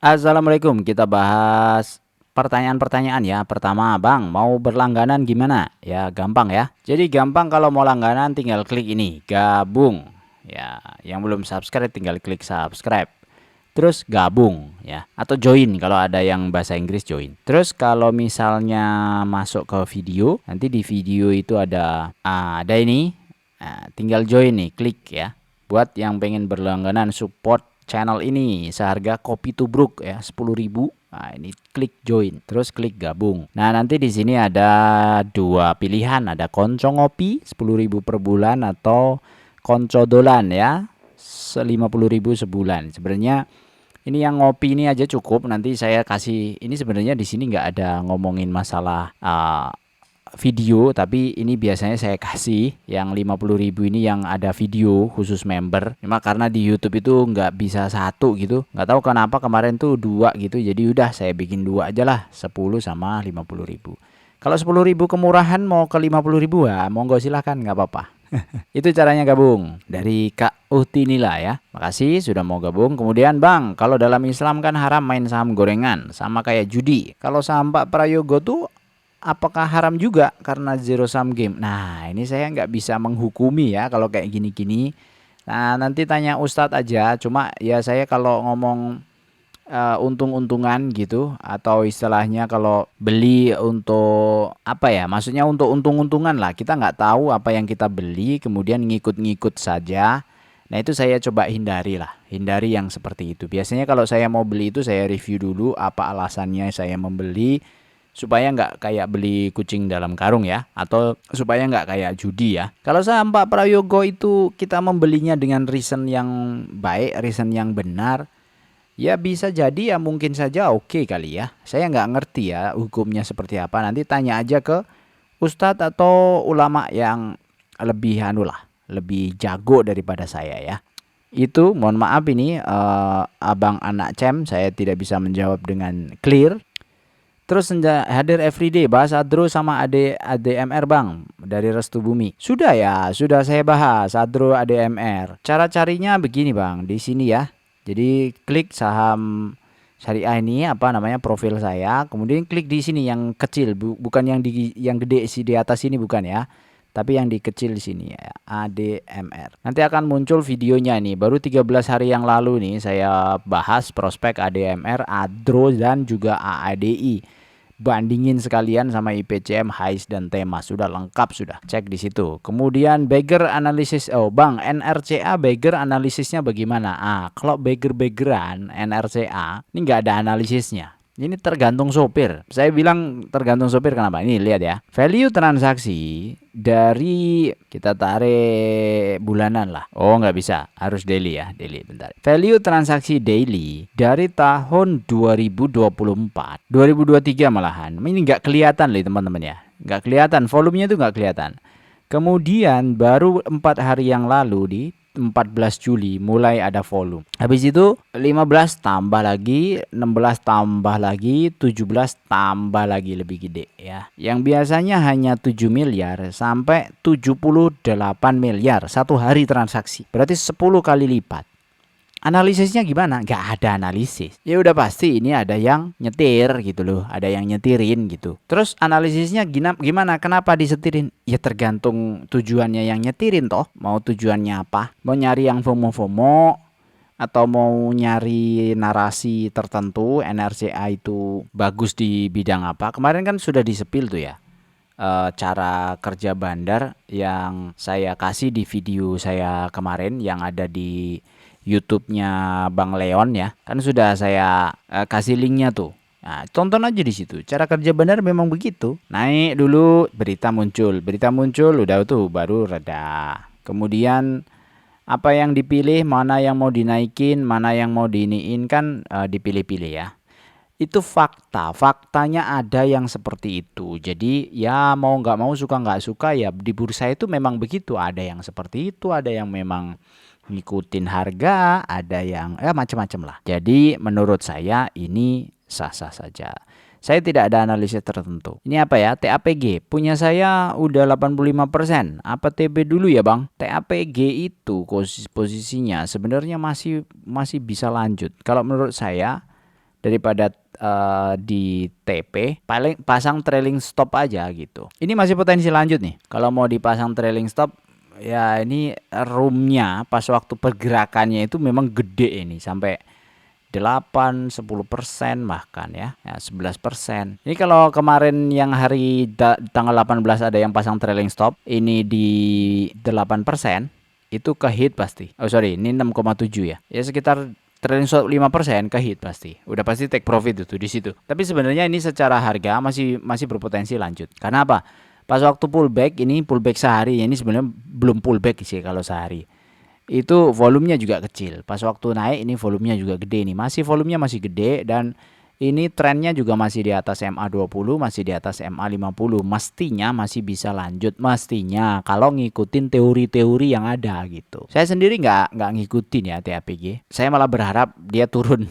Assalamualaikum, kita bahas pertanyaan-pertanyaan ya. Pertama, Bang, mau berlangganan gimana? Ya, gampang ya. Jadi gampang kalau mau langganan tinggal klik ini, gabung. Ya, yang belum subscribe tinggal klik subscribe. Terus gabung ya, atau join kalau ada yang bahasa Inggris join. Terus kalau misalnya masuk ke video, nanti di video itu ada ini. Nah, tinggal join nih, klik ya. Buat yang pengen berlangganan support channel ini seharga kopi tubruk ya 10.000. Nah, ini klik join, terus klik gabung. Nah, nanti di sini ada dua pilihan, ada konco ngopi 10.000 per bulan atau konco dolan ya 50.000 sebulan. Sebenarnya ini yang ngopi ini aja cukup. Nanti saya kasih ini sebenarnya di sini nggak ada ngomongin masalah video, tapi ini biasanya saya kasih yang 50.000 ini yang ada video khusus member. Cuma karena di YouTube itu nggak bisa satu gitu, nggak tahu kenapa kemarin tuh dua gitu, jadi udah saya bikin dua aja lah, 10 sama 50.000. Kalau 10.000 kemurahan mau ke 50.000 ya monggo silahkan, nggak apa-apa. Itu caranya gabung dari Kak Uhti Nila ya. Makasih sudah mau gabung. Kemudian Bang, kalau dalam Islam kan haram main saham gorengan, sama kayak judi. Kalau saham Pak Prayogo tuh apakah haram juga karena zero sum game? Nah, ini saya nggak bisa menghukumi ya kalau kayak gini-gini. Nah, nanti tanya Ustadz aja. Cuma ya saya kalau ngomong untung-untungan gitu, atau istilahnya kalau beli untuk apa ya, maksudnya untuk untung-untungan lah, kita nggak tahu apa yang kita beli kemudian ngikut-ngikut saja. Nah, itu saya coba hindari lah, hindari yang seperti itu. Biasanya kalau saya mau beli itu saya review dulu apa alasannya saya membeli, supaya nggak kayak beli kucing dalam karung ya, atau supaya nggak kayak judi ya. Kalau saham Pak Prayogo itu kita membelinya dengan reason yang baik, reason yang benar, ya bisa jadi ya mungkin saja oke kali ya. Saya nggak ngerti ya hukumnya seperti apa. Nanti tanya aja ke ustadz atau ulama yang lebih lebih jago daripada saya ya. Itu mohon maaf ini abang anak cem, saya tidak bisa menjawab dengan clear. Terus hadir everyday bahas Adro sama ADMR Bang dari Restu Bumi. Sudah ya, sudah saya bahas Adro ADMR. Cara carinya begini Bang, di sini ya. Jadi klik saham syariah ini apa namanya profil saya, kemudian klik di sini yang kecil, bukan yang gede sih di atas ini bukan ya. Tapi yang di kecil di sini ya, ADMR. Nanti akan muncul videonya nih. Baru 13 hari yang lalu nih saya bahas prospek ADMR, ADRO dan juga AADI. Bandingin sekalian sama IPCM, HAIS dan tema, sudah lengkap sudah. Cek di situ. Kemudian beggar analisis. Oh, Bang, NRCA beggar analisisnya bagaimana? Kalau beggar-beggaran NRCA ini nggak ada analisisnya. Ini tergantung sopir. Saya bilang tergantung sopir kenapa? Ini lihat ya. Value transaksi dari kita tarik bulanan lah. Oh nggak bisa, harus daily ya. Daily bentar. Value transaksi daily dari tahun 2024, 2023 malahan. Ini nggak kelihatan loh teman-teman ya. Nggak kelihatan. Volumenya itu nggak kelihatan. Kemudian baru 4 hari yang lalu di 14 Juli mulai ada volume. Habis itu 15 tambah lagi, 16 tambah lagi, 17 tambah lagi lebih gede ya. Yang biasanya hanya 7 miliar sampai 78 miliar satu hari transaksi. Berarti 10 kali lipat. Analisisnya gimana? Gak ada analisis. Ya udah pasti ini ada yang nyetir gitu loh, ada yang nyetirin gitu. Terus analisisnya gimana? Kenapa disetirin? Ya tergantung tujuannya yang nyetirin toh. Mau tujuannya apa? Mau nyari yang FOMO-FOMO atau mau nyari narasi tertentu, NRCA itu bagus di bidang apa? Kemarin kan sudah disepil tuh ya. Cara kerja bandar yang saya kasih di video saya kemarin yang ada di YouTube-nya Bang Leon ya, kan sudah saya kasih linknya tuh. Nah, tonton aja di situ. Cara kerja benar memang begitu. Naik dulu, berita muncul, udah tuh baru reda. Kemudian apa yang dipilih, mana yang mau dinaikin, mana yang mau diiniin kan dipilih-pilih ya. Itu faktanya ada yang seperti itu. Jadi ya mau nggak mau, suka nggak suka ya, di bursa itu memang begitu. Ada yang seperti itu, ada yang memang ngikutin harga, ada yang macam-macam lah. Jadi menurut saya ini sah-sah saja. Saya tidak ada analisis tertentu. Ini apa ya? TAPG. Punya saya udah 85%. Apa TB dulu ya, Bang? TAPG itu posisinya sebenarnya masih bisa lanjut. Kalau menurut saya daripada di TP, paling pasang trailing stop aja gitu. Ini masih potensi lanjut nih. Kalau mau dipasang trailing stop, ya ini roomnya pas waktu pergerakannya itu memang gede ini sampai 8-10% bahkan ya 11%. Ini kalau kemarin yang hari tanggal 18 ada yang pasang trailing stop, ini di 8%, itu ke hit pasti. Oh sorry, ini 6,7 ya. Ya sekitar trailing stop 5% ke hit pasti. Udah pasti take profit itu di situ. Tapi sebenarnya ini secara harga masih berpotensi lanjut. Karena apa? Pas waktu pullback sehari, ini sebenarnya belum pullback sih kalau sehari. Itu volumenya juga kecil. Pas waktu naik ini volumenya juga gede nih. Volumenya masih gede dan ini trennya juga masih di atas MA20, masih di atas MA50. Mestinya masih bisa lanjut, mestinya kalau ngikutin teori-teori yang ada gitu. Saya sendiri nggak ngikutin ya TAPG. Saya malah berharap dia turun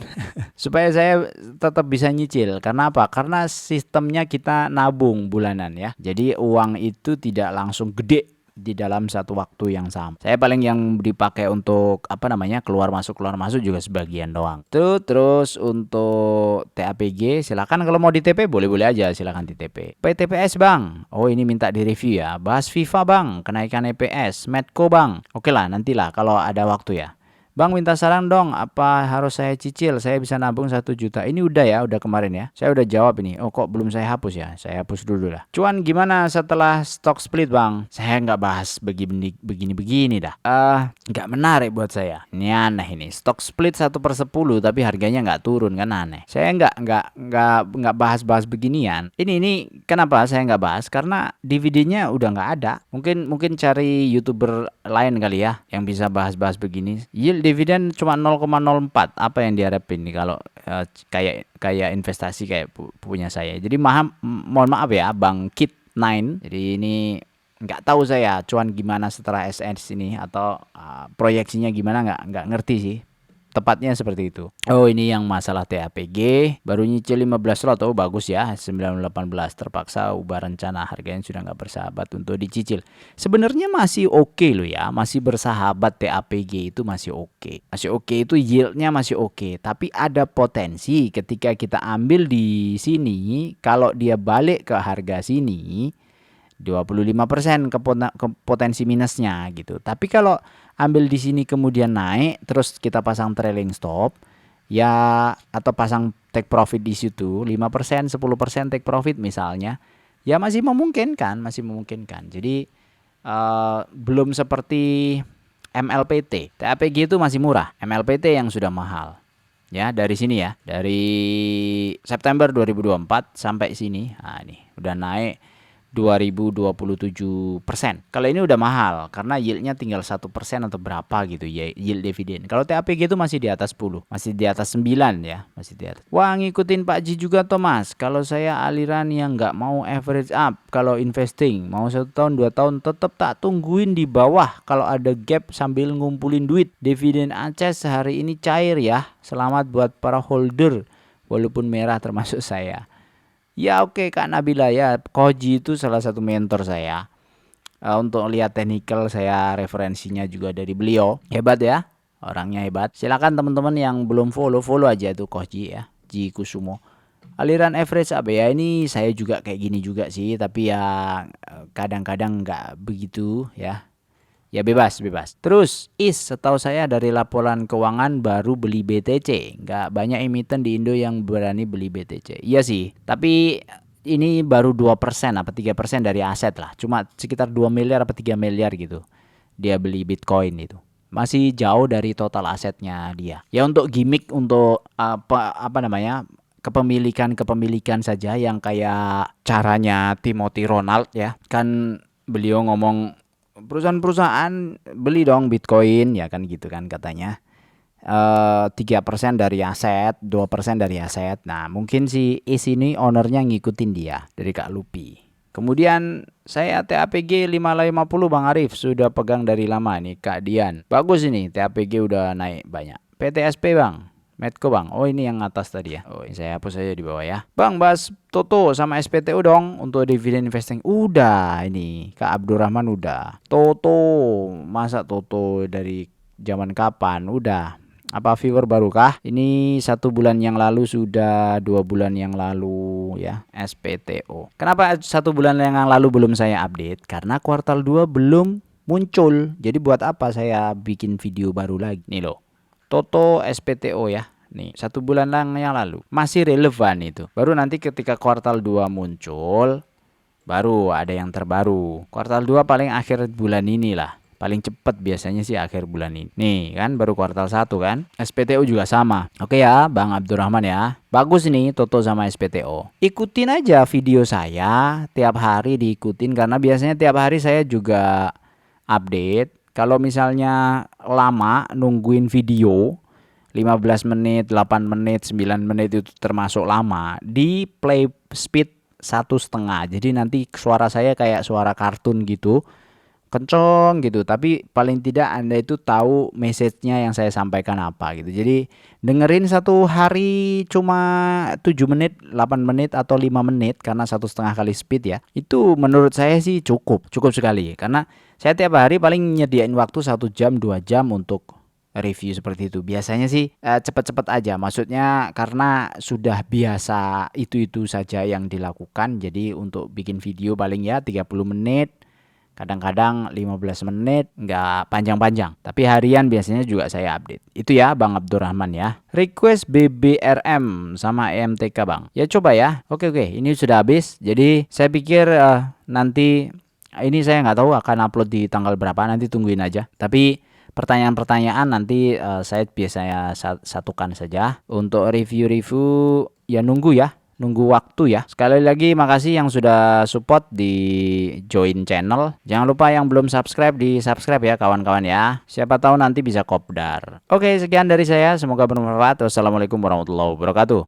supaya saya tetap bisa nyicil. Karena apa? Karena sistemnya kita nabung bulanan ya. Jadi uang itu tidak langsung gede di dalam satu waktu yang sama. Saya paling yang dipakai untuk keluar masuk juga sebagian doang. Terus untuk TAPG silakan, kalau mau di TP boleh-boleh aja, silakan di TP. PTPS Bang, oh ini minta di review ya. Bahas FIFA Bang, kenaikan EPS. Medco Bang, oke lah nantilah kalau ada waktu ya. Bang minta saran dong, apa harus saya cicil? Saya bisa nabung 1 juta. Ini udah kemarin ya. Saya udah jawab ini. Oh kok belum saya hapus ya? Saya hapus dulu lah. Cuan gimana setelah stock split Bang? Saya nggak bahas begini dah. Nggak menarik buat saya. Ini aneh ini. Stock split 1/10 tapi harganya nggak turun, kan aneh. Saya nggak bahas beginian. Ini kenapa saya nggak bahas? Karena dividennya udah nggak ada. Mungkin cari YouTuber lain kali ya yang bisa bahas begini. Yield dividen cuma 0,04. Apa yang diharapin nih kalau kayak investasi kayak punya saya. Jadi mohon maaf ya Bang Kit 9. Jadi ini nggak tahu saya cuan gimana setelah SS ini, atau proyeksinya gimana, nggak ngerti sih. Tepatnya seperti itu. Oh ini yang masalah TAPG baru nyicil 15 lot. Oh bagus ya, 918 terpaksa ubah rencana, harganya sudah nggak bersahabat untuk dicicil. Sebenarnya masih oke loh ya, masih bersahabat. TAPG itu masih oke. Masih oke itu yieldnya masih oke. Tapi ada potensi ketika kita ambil di sini, kalau dia balik ke harga sini 25% ke potensi minusnya gitu. Tapi kalau ambil di sini kemudian naik terus kita pasang trailing stop ya, atau pasang take profit di situ 5%, 10% take profit misalnya, ya masih memungkinkan. Jadi belum seperti MLPT. TAPG itu masih murah, MLPT yang sudah mahal. Ya, dari sini ya. Dari September 2024 sampai sini. Nah, ini udah naik 2027%. Kalau ini udah mahal karena yieldnya tinggal 1% atau berapa gitu ya, yield dividen. Kalau TAPG itu masih di atas 10, masih di atas 9 ya, masih di atas. Wah, ngikutin Pak Ji juga Thomas. Kalau saya aliran yang nggak mau average up, kalau investing mau 1 tahun 2 tahun tetap tak tungguin di bawah. Kalau ada gap sambil ngumpulin duit. Dividen Aceh sehari ini cair ya. Selamat buat para holder walaupun merah termasuk saya. Ya oke Kak Nabila ya, Koji itu salah satu mentor saya. Untuk lihat technical saya referensinya juga dari beliau. Hebat ya, orangnya hebat. Silakan teman-teman yang belum follow aja tuh Koji ya, Ji Kusumo. Aliran average apa ya, ini saya juga kayak gini juga sih, tapi ya kadang-kadang nggak begitu ya. Ya bebas. Terus setahu saya dari laporan keuangan baru beli BTC. Nggak banyak emiten di Indo yang berani beli BTC. Iya sih, tapi ini baru 2% apa 3% dari aset lah. Cuma sekitar 2 miliar apa 3 miliar gitu. Dia beli Bitcoin itu. Masih jauh dari total asetnya dia. Ya untuk gimmick, untuk kepemilikan saja yang kayak caranya Timothy Ronald ya. Kan beliau ngomong perusahaan beli dong Bitcoin ya kan gitu kan katanya. 3% dari aset, 2% dari aset. Nah mungkin si ini ownernya ngikutin dia dari Kak Lupi. Kemudian saya TAPG 550 Bang Arif sudah pegang dari lama nih Kak Dian. Bagus ini TAPG udah naik banyak. PTSP Bang, Medco Bang. Oh ini yang atas tadi ya. Oh ini saya hapus aja di bawah ya. Bang bahas Toto sama SPTU dong untuk dividen investing. Udah ini Kak Abdurrahman udah. Toto, masa Toto dari zaman kapan? Udah. Apa viewer barukah? Ini 1 bulan yang lalu, sudah 2 bulan yang lalu ya, SPTO. Kenapa 1 bulan yang lalu belum saya update? Karena kuartal 2 belum muncul. Jadi buat apa saya bikin video baru lagi? Nih loh, Toto SPTO ya. Nih, 1 bulan yang lalu masih relevan itu. Baru nanti ketika kuartal 2 muncul, baru ada yang terbaru. Kuartal 2 paling akhir bulan inilah. Paling cepat biasanya sih akhir bulan ini. Nih kan baru kuartal 1 kan. SPTO juga sama. Oke ya Bang Abdurrahman ya. Bagus nih Toto sama SPTO. Ikutin aja video saya. Tiap hari diikutin. Karena biasanya tiap hari saya juga update. Kalau misalnya lama nungguin video 15 menit, 8 menit, 9 menit itu termasuk lama. Di play speed 1,5. Jadi nanti suara saya kayak suara kartun gitu, kenceng gitu, tapi paling tidak Anda itu tahu message-nya yang saya sampaikan apa gitu. Jadi dengerin 1 hari cuma 7 menit, 8 menit atau 5 menit karena 1,5 kali speed ya. Itu menurut saya sih cukup sekali. Karena saya tiap hari paling nyediain waktu 1 jam 2 jam untuk review seperti itu. Biasanya sih cepet-cepet aja. Maksudnya karena sudah biasa itu saja yang dilakukan. Jadi untuk bikin video paling ya 30 menit. Kadang-kadang 15 menit, nggak panjang-panjang. Tapi harian biasanya juga saya update. Itu ya Bang Abdurrahman ya. Request BBRM sama EMTK Bang. Ya coba ya. Oke, ini sudah habis. Jadi saya pikir nanti ini saya nggak tahu akan upload di tanggal berapa. Nanti tungguin aja. Tapi pertanyaan-pertanyaan nanti saya biasanya satukan saja. Untuk review-review ya nunggu waktu ya. Sekali lagi makasih yang sudah support di join channel. Jangan lupa yang belum subscribe di subscribe ya kawan-kawan ya. Siapa tahu nanti bisa kopdar. Oke, sekian dari saya. Semoga bermanfaat. Wassalamualaikum warahmatullahi wabarakatuh.